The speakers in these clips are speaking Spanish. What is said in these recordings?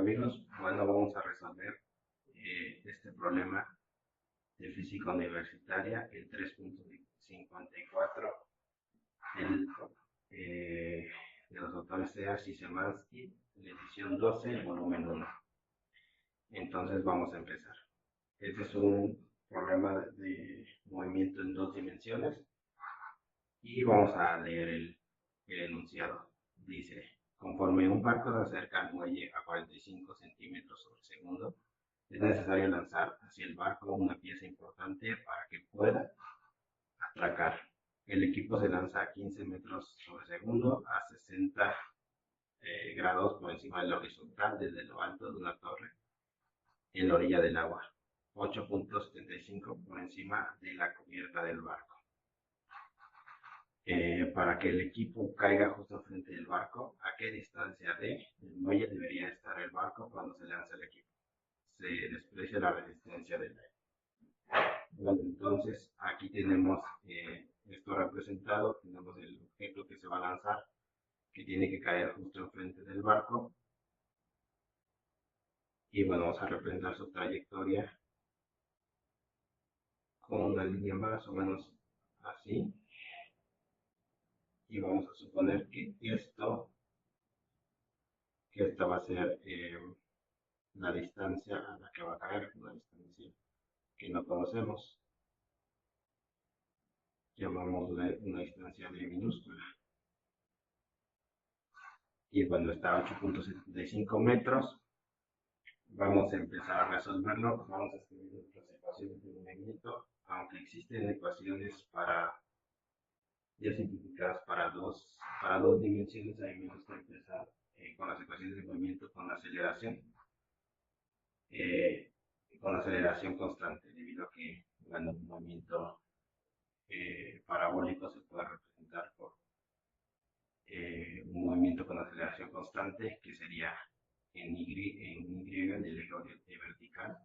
amigos? Bueno, vamos a resolver este problema de física universitaria, el 3.54 del, de los autores Sears y Szymanski, la edición 12, el volumen 1. Entonces vamos a empezar. Este es un problema de movimiento en dos dimensiones y vamos a leer el enunciado. Dice: conforme un barco se acerca al muelle a 45 centímetros sobre segundo, es necesario lanzar hacia el barco una pieza importante para que pueda atracar. El equipo se lanza a 15 metros sobre segundo a 60 grados por encima de la horizontal desde lo alto de una torre en la orilla del agua, 8.75 por encima de la cubierta del barco. Para que el equipo caiga justo frente del barco, ¿a qué distancia del muelle debería estar el barco cuando se lanza el equipo? Se desprecia la resistencia del aire. Bueno, entonces aquí tenemos esto representado, tenemos el objeto que se va a lanzar, que tiene que caer justo enfrente del barco, y bueno, vamos a representar su trayectoria con una línea más o menos así, y vamos a suponer que esta va a ser la distancia a la que va a caer, una distancia que no conocemos, llamámosle una distancia de minúscula. Y cuando está a 8.75 metros, vamos a empezar a resolverlo. Vamos a escribir nuestras ecuaciones de movimiento, aunque existen ecuaciones ya simplificadas para dos dimensiones. A mí me gusta empezar con las ecuaciones de movimiento eh, con aceleración constante, debido a que un movimiento parabólico se puede representar por un movimiento con aceleración constante, que sería en Y en el eje vertical,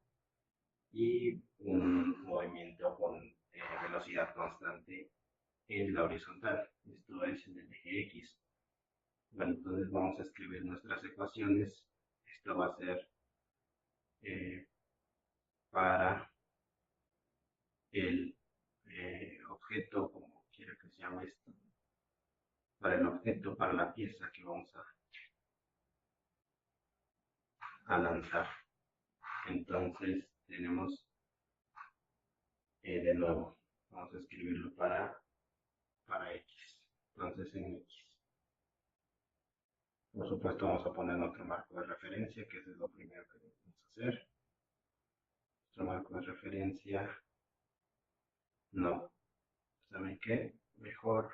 y un movimiento con velocidad constante en la horizontal, esto es en el eje X. Bueno, entonces vamos a escribir nuestras ecuaciones. Esto va a ser eh, para el objeto, como quiera que se llame esto, para el objeto, para la pieza que vamos a lanzar. Entonces tenemos de nuevo, vamos a escribirlo para X. Entonces en X, por supuesto, vamos a poner nuestro marco de referencia, que es lo primero que vamos a hacer. Nuestro marco de referencia, no, ¿saben qué? Mejor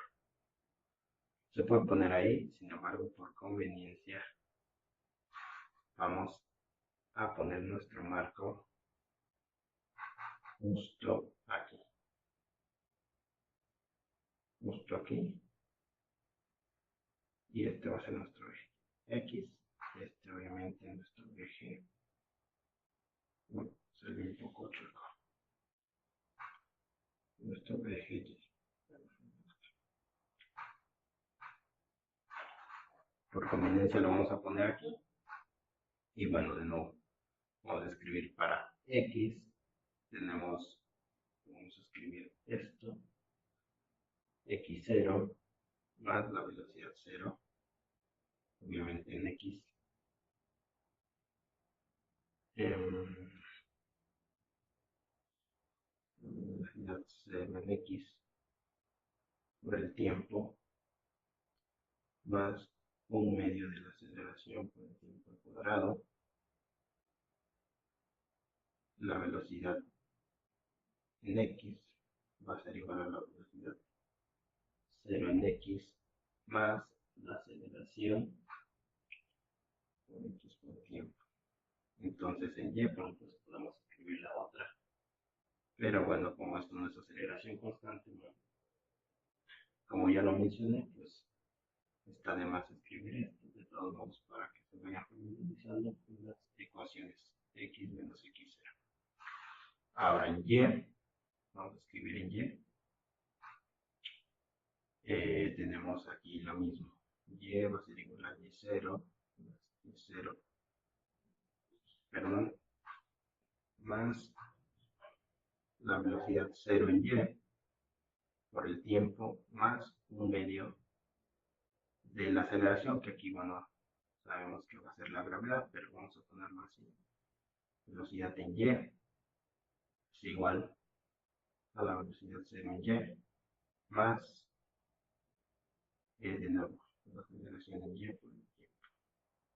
se puede poner ahí, sin embargo, por conveniencia, vamos a poner nuestro marco justo aquí. Justo aquí. Y este va a ser nuestro eje X. Este obviamente nuestro eje, bueno, se ve un poco chueco. Nuestro eje Y. Por conveniencia lo vamos a poner aquí. Y bueno, de nuevo, vamos a escribir para X. Vamos a escribir esto, X0 más la velocidad 0, obviamente en X. Velocidad 0 en X por el tiempo, más un medio de la aceleración por el tiempo al cuadrado. La velocidad en X va a ser igual a la velocidad 0 en X más la aceleración por X por tiempo. Entonces en Y pues podemos escribir la otra. Pero bueno, como esto no es aceleración constante, bueno, como ya lo mencioné, pues está de más escribir esto. De todos modos, para que se vaya familiarizando con las ecuaciones X menos X0. Ahora en Y, vamos a escribir en Y. Tenemos aquí lo mismo. Y va a ser igual a Y0 más Y0 perdón, más la velocidad 0 en y por el tiempo más un medio de la aceleración, que aquí, bueno, sabemos que va a ser la gravedad, pero vamos a ponerlo así. Velocidad en y es igual a la velocidad 0 en y más, de nuevo, la aceleración en y por el tiempo.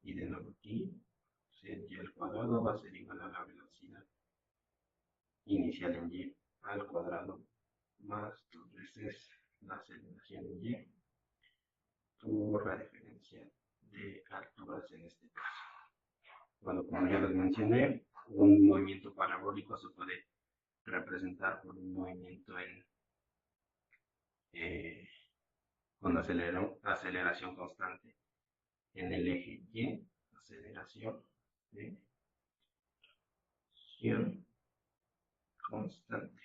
Y de nuevo aquí, y al cuadrado va a ser igual a la velocidad inicial en y al cuadrado más 2 veces la aceleración en y por la diferencia de alturas en este caso. Bueno, como ya les mencioné, un movimiento parabólico se puede representar por un movimiento con aceleración constante en el eje y, aceleración de constante,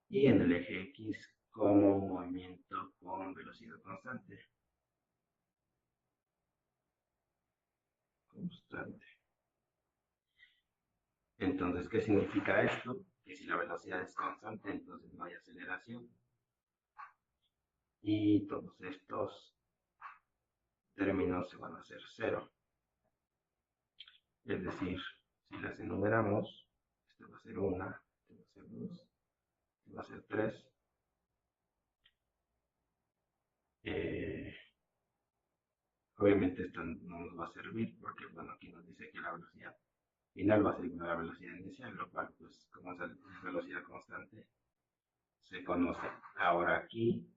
y en el eje x como movimiento con velocidad constante. Entonces, ¿qué significa esto? Que si la velocidad es constante, entonces no hay aceleración. Y todos estos términos se van a hacer cero. Es decir, si las enumeramos, este va a ser 1, este va a ser 2, este va a ser 3. Obviamente esto no nos va a servir porque, bueno, aquí nos dice que la velocidad final va a ser igual a la velocidad inicial, lo cual, pues, como es velocidad constante, se conoce. Ahora aquí,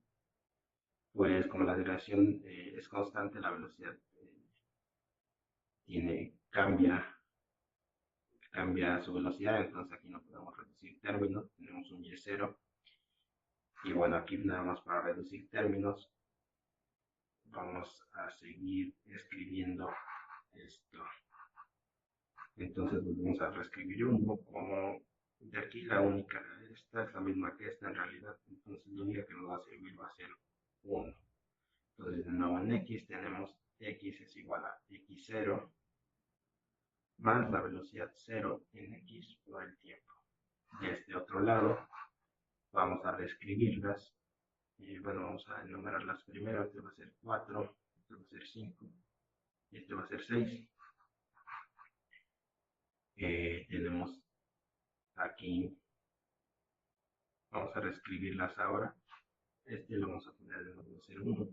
pues, como la aceleración es constante, la velocidad cambia su velocidad, entonces aquí no podemos reducir términos, tenemos un y0, y bueno, aquí nada más para reducir términos, vamos a seguir escribiendo esto. Entonces volvemos a reescribir uno como de aquí la única, esta es la misma que esta en realidad, entonces la única que nos va a servir va a ser 1. Entonces de nuevo en x tenemos x es igual a x0 más la velocidad 0 en x por el tiempo. De este otro lado vamos a reescribirlas. Bueno, vamos a enumerarlas primero. Este va a ser 4, este va a ser 5 y este va a ser 6. Tenemos aquí, vamos a reescribirlas ahora. Este lo vamos a poner de nuevo a ser 1.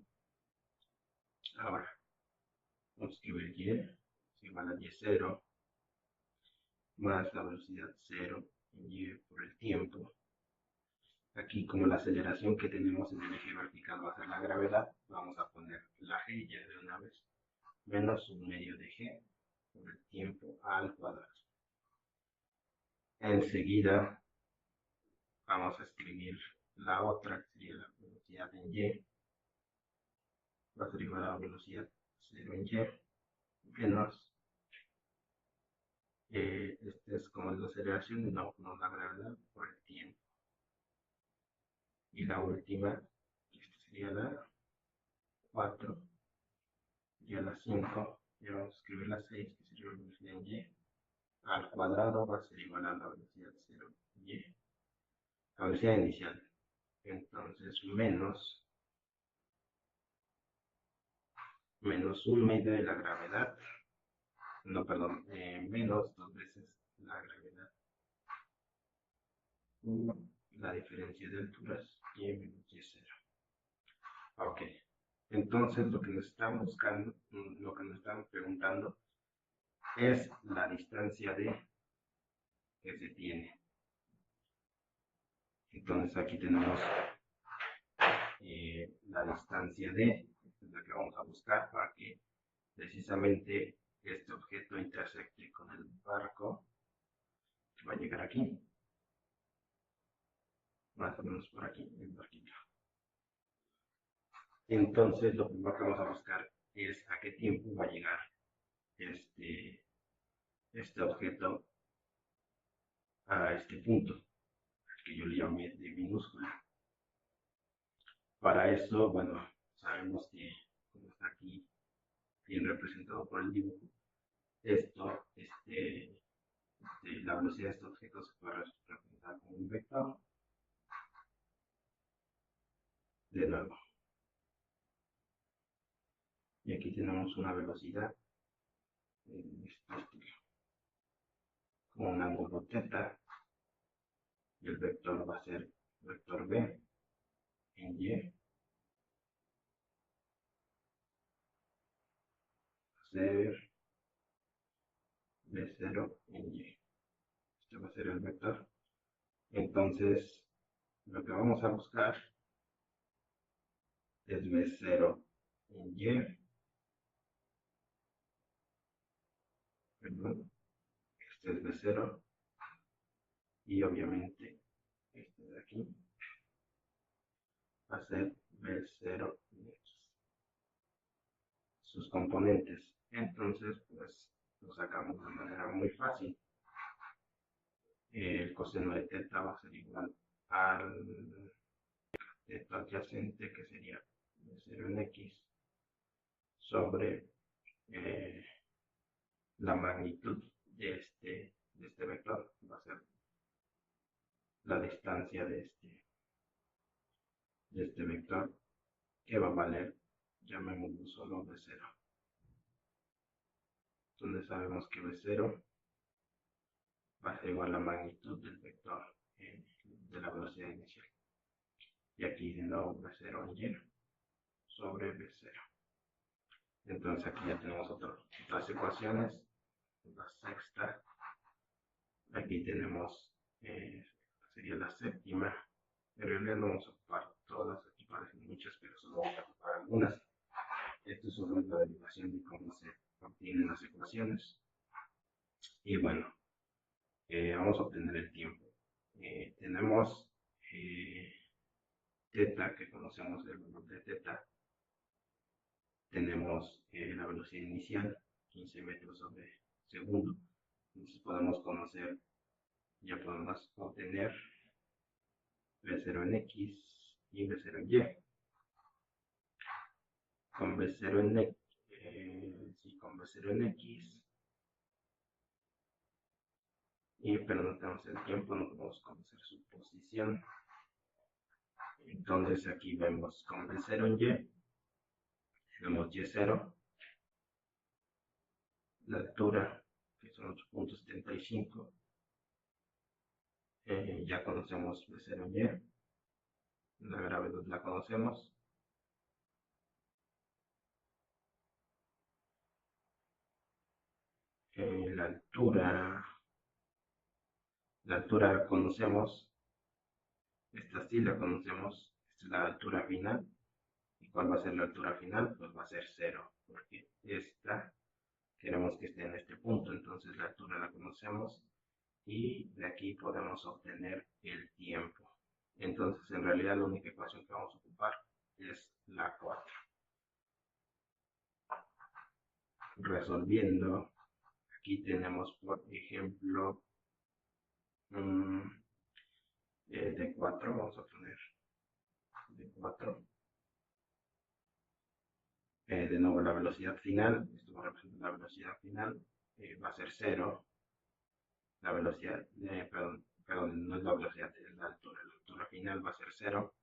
Ahora, vamos a escribir y es igual a y0 más la velocidad 0 en y por el tiempo. Aquí, como la aceleración que tenemos en el eje vertical va a ser la gravedad, vamos a poner la g ya de una vez, menos un medio de g por el tiempo al cuadrado. Enseguida vamos a escribir la otra, que sería la velocidad en y, va a ser igual a la velocidad 0 en y, menos, este es como la aceleración, y no la gravedad por el tiempo. Y la última, esta sería la 4, y a la 5, y vamos a escribir la 6, que sería la velocidad en y, al cuadrado va a ser igual a la velocidad 0 y, la velocidad inicial. Entonces, menos un medio de la gravedad, no, perdón, menos 2 veces la gravedad, la diferencia de alturas, y menos y0. Ok, entonces lo que nos están buscando, lo que nos están preguntando es la distancia que se tiene. Entonces aquí tenemos la distancia esta es la que vamos a buscar para que precisamente este objeto intersecte con el barco, que va a llegar aquí, más o menos por aquí, el barquito. Entonces lo primero que vamos a buscar es a qué tiempo va a llegar este objeto a este punto, que yo le llamé de minúscula. Para eso, bueno, sabemos que, como está aquí bien representado por el dibujo, Esto, la velocidad de este objeto se puede representar como un vector. De nuevo. Y aquí tenemos una velocidad con un ángulo θ. Y el vector va a ser vector b en y. Va a ser b0 en y. Este va a ser el vector. Entonces, lo que vamos a buscar es b0 en y. Perdón. Este es b0. Y obviamente este de aquí va a ser b0 en x. Sus componentes. Entonces, pues lo sacamos de manera muy fácil. El coseno de θ va a ser igual al θ adyacente, que sería b0 en x, sobre la magnitud de este vector. Va a ser la distancia de este vector, que va a valer, llamémoslo solo b0. Donde sabemos que b0 va a ser igual a la magnitud del vector de la velocidad inicial. Y aquí de nuevo b0 en y sobre b0. Entonces aquí ya tenemos otras ecuaciones. La sexta, aquí tenemos, sería la séptima. En realidad no vamos a ocupar todas, aquí parecen muchas, pero solo vamos a ocupar algunas. Esto es solo la derivación de cómo se obtienen las ecuaciones. Y bueno, vamos a obtener el tiempo. Tenemos θ, que conocemos el valor de θ. Tenemos la velocidad inicial, 15 metros sobre segundo. Entonces podemos conocer, ya podemos obtener b0 en x y b0 en y. Con b0 en x, con b0 en x, pero no tenemos el tiempo, no podemos conocer su posición. Entonces aquí vemos con b0 en y, tenemos y0, la altura, que son 8.75. Ya conocemos b0 en y, la gravedad la conocemos. La altura conocemos, esta sí la conocemos, esta es la altura final. ¿Y cuál va a ser la altura final? Pues va a ser 0, porque esta queremos que esté en este punto, entonces la altura la conocemos y de aquí podemos obtener el tiempo. Entonces en realidad la única ecuación que vamos a ocupar es la 4. Resolviendo, aquí tenemos por ejemplo de 4, vamos a poner de 4. De nuevo la velocidad final, esto va a representar la velocidad final, va a ser 0. La velocidad, perdón, no es la velocidad, es la altura final va a ser 0.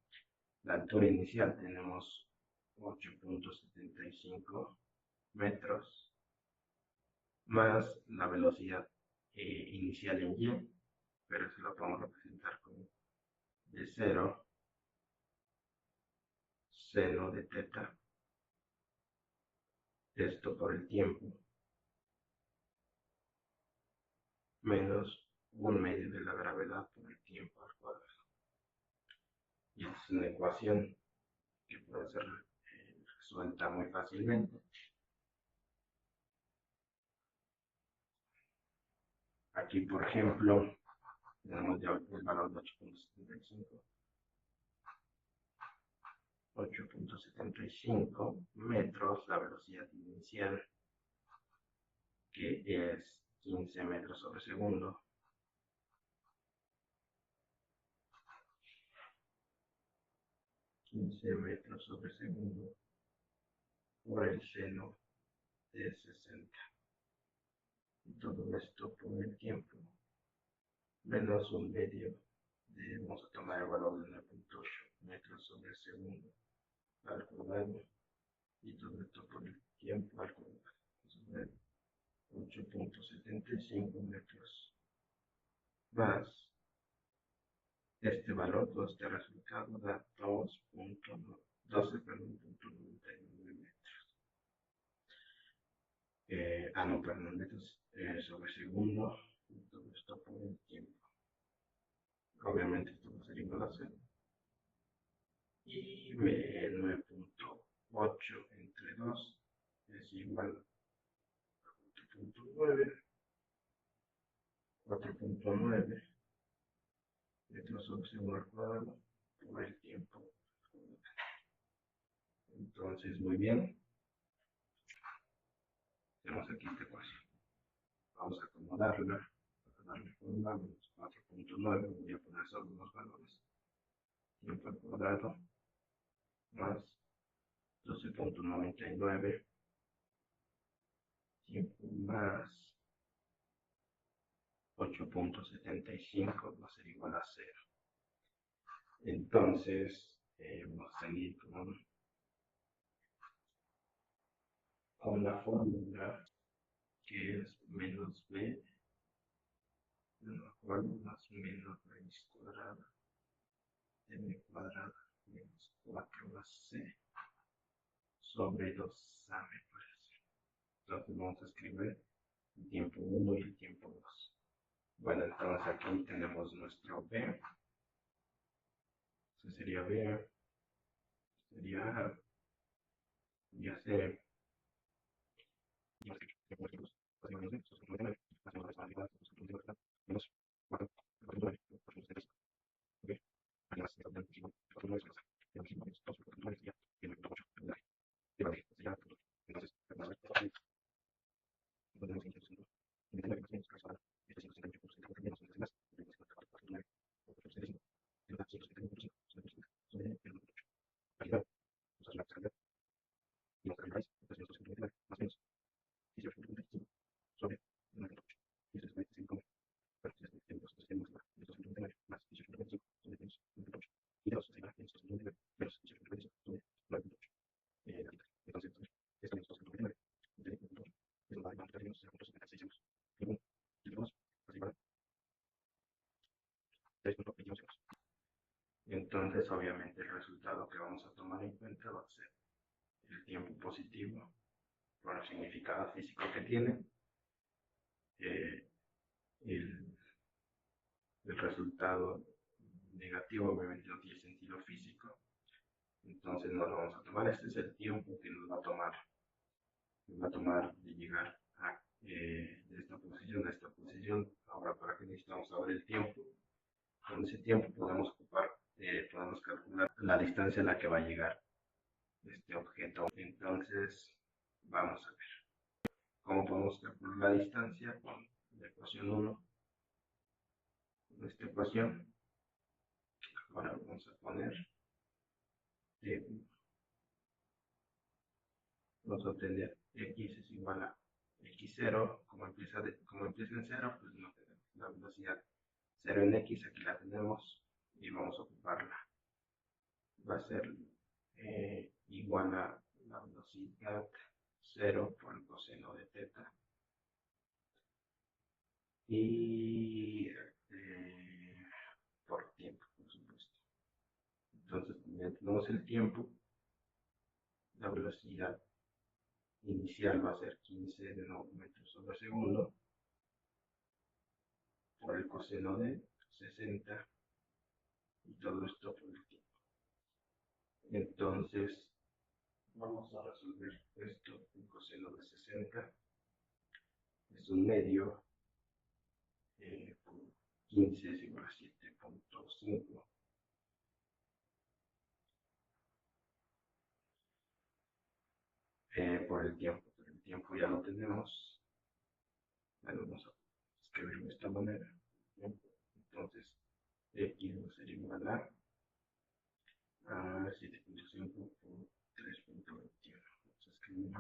La altura inicial tenemos 8.75 metros, más la velocidad inicial en y, pero eso lo podemos representar como de 0, seno de θ, esto por el tiempo, menos 1/2 de la gravedad por el tiempo al cuadrado. Y esta es una ecuación que puede ser resuelta muy fácilmente. Aquí, por ejemplo, tenemos ya el valor de 8.75. 8.75 metros, la velocidad inicial, que es 15 metros sobre segundo. 15 metros sobre segundo por el seno de 60. y todo esto por el tiempo, menos un medio vamos a tomar el valor de 9.8 metros sobre segundo al cuadrado, y todo esto por el tiempo al cuadrado, sobre 8.75 metros más este valor, todo este resultado da 12.99 metros. No, perdón, metros sobre segundo, y todo esto por el tiempo. Obviamente esto va a ser igual a 0. Y 9.8 entre 2 es igual a 4.9 metros sobre segundo al cuadrado por el tiempo. Entonces, muy bien. Tenemos aquí esta ecuación. Vamos a acomodarla. Para darle forma, 4.9, voy a poner solo los valores. Tiempo al cuadrado más 12.99 tiempo más 8.75 va a ser igual a 0. Entonces, vamos a seguir con la fórmula que es menos b, más menos raíz cuadrada de b cuadrada menos 4ac sobre 2a, me parece. Entonces vamos a escribir el tiempo 1 y el tiempo 2. Bueno, entonces aquí tenemos nuestro b. Eso sería b, sería c. Entonces, obviamente, el resultado que vamos a tomar en cuenta va a ser el tiempo positivo por el significado físico que tiene, el resultado negativo obviamente no tiene sentido físico, entonces no lo vamos a tomar. Este es el tiempo que nos va a tomar de llegar de esta posición a esta posición. Ahora, ¿para qué necesitamos saber el tiempo? Con ese tiempo podemos calcular la distancia a la que va a llegar este objeto. Entonces, vamos a ver cómo podemos calcular la distancia con la ecuación 1. Con esta ecuación, ahora vamos a poner, vamos a obtener x es igual a x0, como empieza en 0, pues no tenemos la velocidad 0 en x, aquí la tenemos, y vamos a ocuparla. Va a ser igual a la velocidad 0 por el coseno de teta, y por tiempo, por supuesto. Entonces, ya tenemos el tiempo, la velocidad inicial va a ser 15 de nuevo metros sobre segundo, por el coseno de 60, y todo esto por el tiempo. Entonces, vamos a resolver esto. El coseno de 60 es un medio, por 15 es igual a 7.5. Por el tiempo. Por el tiempo ya lo tenemos. Bueno, vamos a escribirlo de esta manera. Entonces, x va a ser igual a 7.5 por 3.21. Vamos a escribir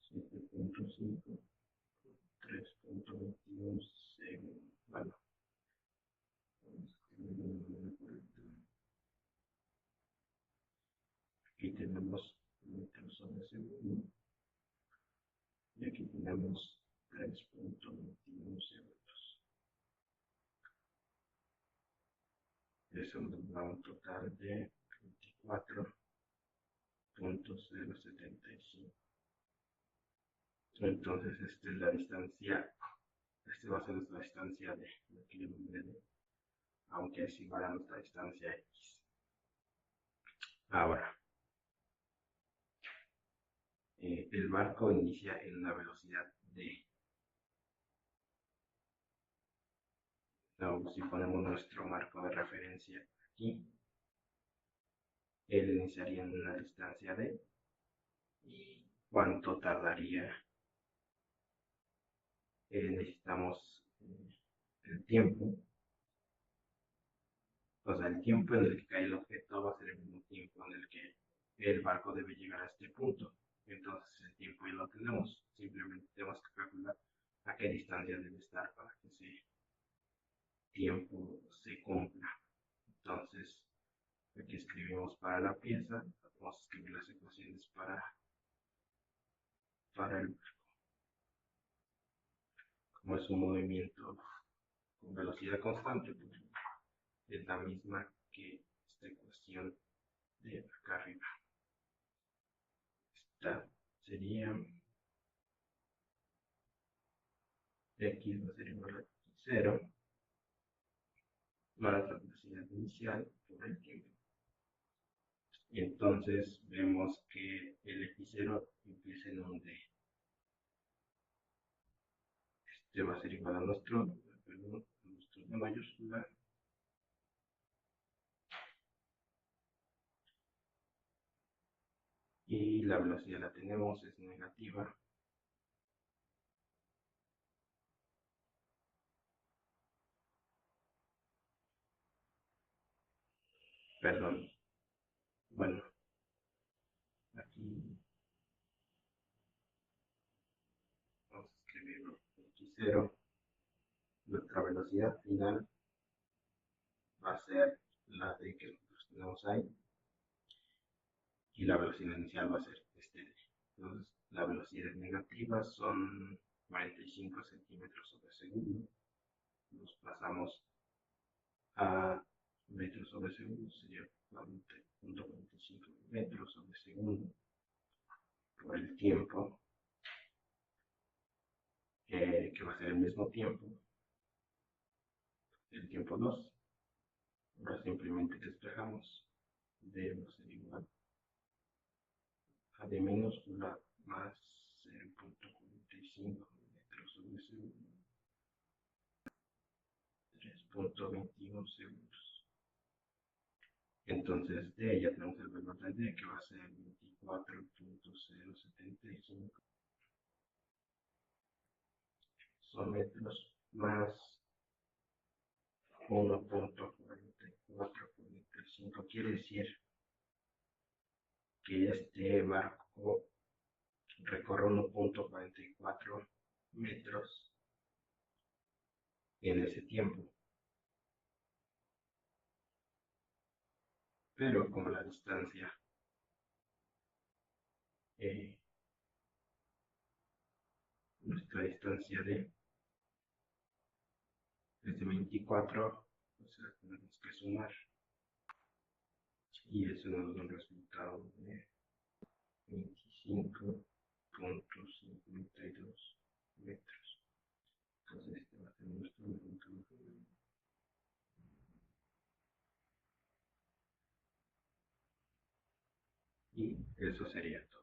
7.5 3.21 segundos. Bueno, aquí tenemos metros sobre segundo y aquí tenemos 3.21 segundos. Eso nos da un total de 24.075. Entonces, esta es la distancia, esta va a ser nuestra distancia de lo que yo nombré de, aunque es igual a nuestra distancia X. Ahora, el barco inicia en una velocidad d. Si ponemos nuestro marco de referencia aquí, él iniciaría en una distancia d. ¿Y cuánto tardaría? Necesitamos el tiempo. O sea, el tiempo en el que cae el objeto va a ser el mismo tiempo en el que el barco debe llegar a este punto. Entonces el tiempo ya lo tenemos. Simplemente tenemos que calcular a qué distancia debe estar para que ese tiempo se cumpla. Entonces, aquí escribimos para la pieza, vamos a escribir las ecuaciones para el barco. Como es un movimiento con velocidad constante, pues es la misma que esta ecuación de acá arriba. Esta sería x va a ser igual a 0 más la velocidad inicial por el tiempo. Y entonces vemos que el x0 empieza en un d. Este va a ser igual a nuestro d mayúscula y la velocidad la tenemos, es negativa. Perdón. Bueno, aquí vamos a escribir x0. Nuestra velocidad final va a ser la d que nosotros tenemos ahí. Y la velocidad inicial va a ser este d. Entonces, la velocidad negativa son 45 centímetros sobre segundo. Nos pasamos a metros sobre segundo, sería 40.45 metros sobre segundo por el tiempo, que va a ser el mismo tiempo, el tiempo 2. Ahora simplemente despejamos, d va a ser igual a d minúscula más 0.45 metros sobre segundo, 3.21 segundos. Entonces d, ya tenemos el valor de d, que va a ser 24.075 son metros más 1.4445. Quiere decir que este barco recorre 1.44 metros en ese tiempo. Pero como la distancia nuestra distancia es de 24, o sea, tenemos que sumar. Y eso nos da un resultado de 25.52 metros. Entonces este va a ser nuestro resultado. Y eso sería todo.